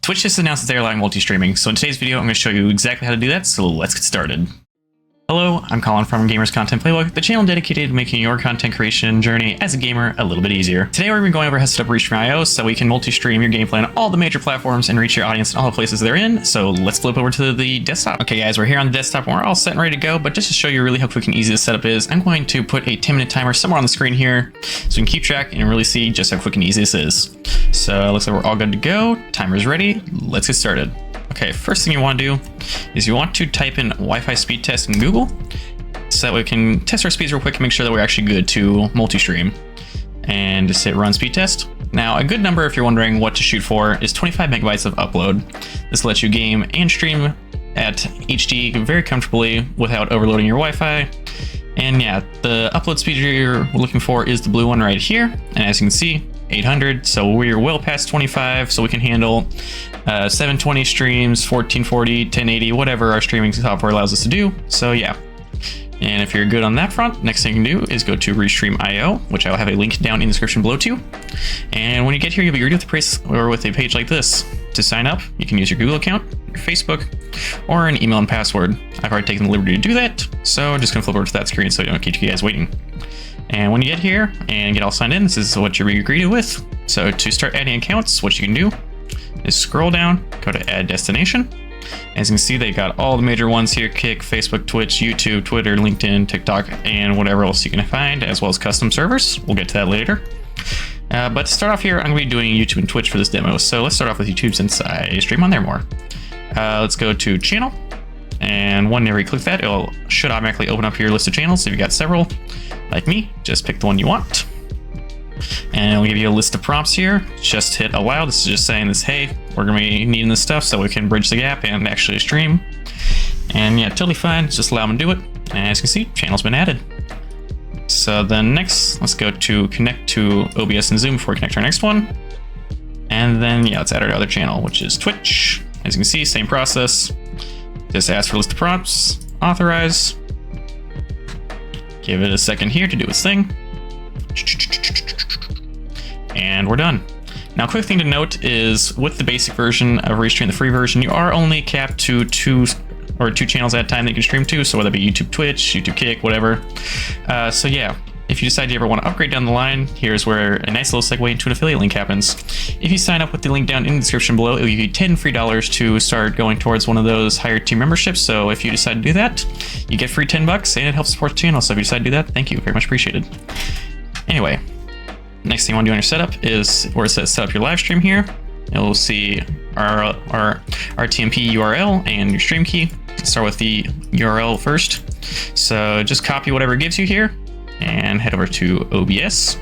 Twitch just announced that they're allowing multi-streaming, so in today's video I'm going to show you exactly how to do that, so let's get started. Hello, I'm Colin from Gamers Content Playbook, the channel dedicated to making your content creation journey as a gamer a little bit easier. Today we're going over how to set up Restream.io so we can multi-stream your gameplay on all the major platforms and reach your audience in all the places they're in, so let's flip over to the desktop. Okay guys, we're here on the desktop and we're all set and ready to go, but just to show you really how quick and easy this setup is, I'm going to put a 10-minute timer somewhere on the screen here so you can keep track and really see just how quick and easy this is. So it looks like we're all good to go, timer's ready, let's get started. Okay, first thing you want to do is you want to type in Wi-Fi speed test in Google, so that way we can test our speeds real quick and make sure that we're actually good to multi-stream. And just hit run speed test. Now, a good number, if you're wondering what to shoot for, is 25 megabytes of upload. This lets you game and stream at HD very comfortably without overloading your Wi-Fi. And yeah, the upload speed you're looking for is the blue one right here. And as you can see, 800, so we're well past 25, so we can handle 720 streams, 1440, 1080, whatever our streaming software allows us to do. So yeah. And if you're good on that front, next thing you can do is go to Restream.io, which I'll have a link down in the description below too. And when you get here, you'll be greeted with a page like this. To sign up, you can use your Google account, your Facebook, or an email and password. I've already taken the liberty to do that, so I'm just gonna flip over to that screen so I don't keep you guys waiting. And when you get here and get all signed in, this is what you'll be greeted with. So to start adding accounts, what you can do is scroll down, go to add destination. As you can see, they got all the major ones here: Kick, Facebook, Twitch, YouTube, Twitter, LinkedIn, TikTok, and whatever else you can find, as well as custom servers. We'll get to that later. But to start off here, I'm going to be doing YouTube and Twitch for this demo. So let's start off with YouTube since I stream on there more. Let's go to channel. And whenever you click that, it should automatically open up your list of channels. If you've got several, like me, just pick the one you want. And it'll give you a list of prompts here. Just hit allow. This is just saying this, hey, we're gonna be needing this stuff so we can bridge the gap and actually stream. And yeah, totally fine. Just allow them to do it. And as you can see, channel's been added. So then next, let's go to connect to OBS and Zoom before we connect to our next one. And then yeah, let's add our other channel, which is Twitch. As you can see, same process. Just ask for a list of prompts, authorize. Give it a second here to do its thing. And we're done. Now, quick thing to note is with the basic version of Restream, the free version, you are only capped to two channels at a time that you can stream to. So whether it be YouTube, Twitch, YouTube Kick, whatever. So yeah, if you decide you ever want to upgrade down the line, here's where a nice little segue into an affiliate link happens. If you sign up with the link down in the description below, it will give you $10 free to start going towards one of those higher tier memberships. So if you decide to do that, you get free $10 and it helps support the channel. So if you decide to do that, thank you, very much appreciated. Anyway, next thing you want to do on your setup is where it says set up your live stream here. You'll see our RTMP URL and your stream key. Let's start with the URL first. So just copy whatever it gives you here and head over to OBS.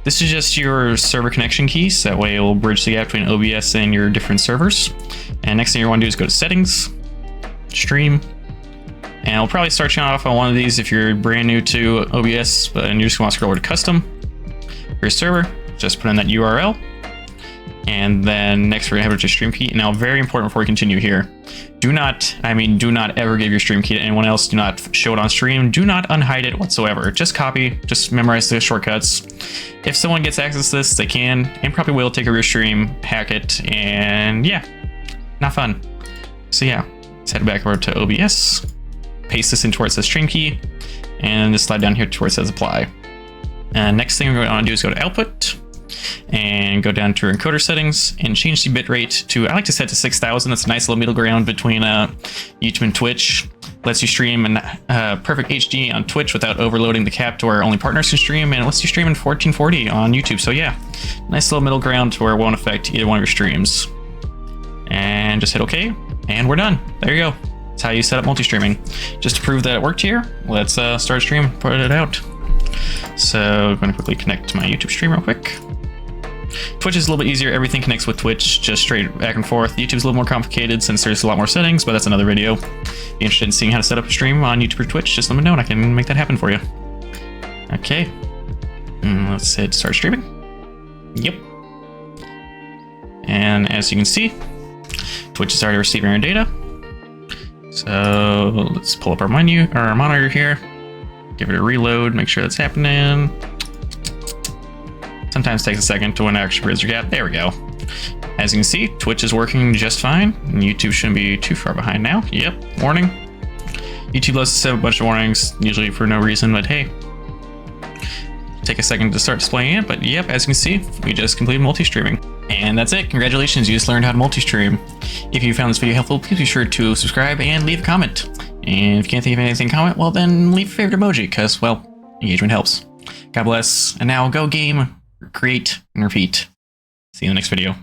This is just your server connection key, so that way it will bridge the gap between OBS and your different servers. And next thing you want to do is go to settings, stream, and we'll probably start you off on one of these if you're brand new to OBS, and you just want to scroll over to custom. For your server, just put in that URL. And then next we're gonna head over to stream key. Now, very important before we continue here, do not ever give your stream key to anyone else. Do not show it on stream. Do not unhide it whatsoever. Just copy, just memorize the shortcuts. If someone gets access to this, they can and probably will take over your stream, hack it, and yeah, not fun. So yeah, let's head back over to OBS, paste this into where it says stream key, and just slide down here to where it says apply. And next thing we're going to want to do is go to output and go down to your encoder settings and change the bitrate to, I like to set to 6,000. That's a nice little middle ground between YouTube and Twitch. Lets you stream in perfect HD on Twitch without overloading the cap to where only partners can stream, and it lets you stream in 1440 on YouTube. So yeah, nice little middle ground to where it won't affect either one of your streams. And just hit OK, and we're done. There you go. That's how you set up multi-streaming. Just to prove that it worked here, let's start stream, put it out. So I'm going to quickly connect to my YouTube stream real quick. Twitch is a little bit easier. Everything connects with Twitch, just straight back and forth. YouTube's a little more complicated since there's a lot more settings, but that's another video. If you're interested in seeing how to set up a stream on YouTube or Twitch, just let me know and I can make that happen for you. Okay, let's hit start streaming. Yep. And as you can see, Twitch is already receiving our data. So let's pull up our menu, or our monitor here. Give it a reload, make sure that's happening. Sometimes it takes a second to when it actually bridges your gap. There we go. As you can see, Twitch is working just fine, and YouTube shouldn't be too far behind now. Yep, warning. YouTube loves to have a bunch of warnings, usually for no reason, but hey. Take a second to start displaying it, but yep, as you can see, we just completed multi-streaming. And that's it, congratulations, you just learned how to multi-stream. If you found this video helpful, please be sure to subscribe and leave a comment. And if you can't think of anything to comment, well then leave a favorite emoji, because, well, engagement helps. God bless, and now go game, create, and repeat. See you in the next video.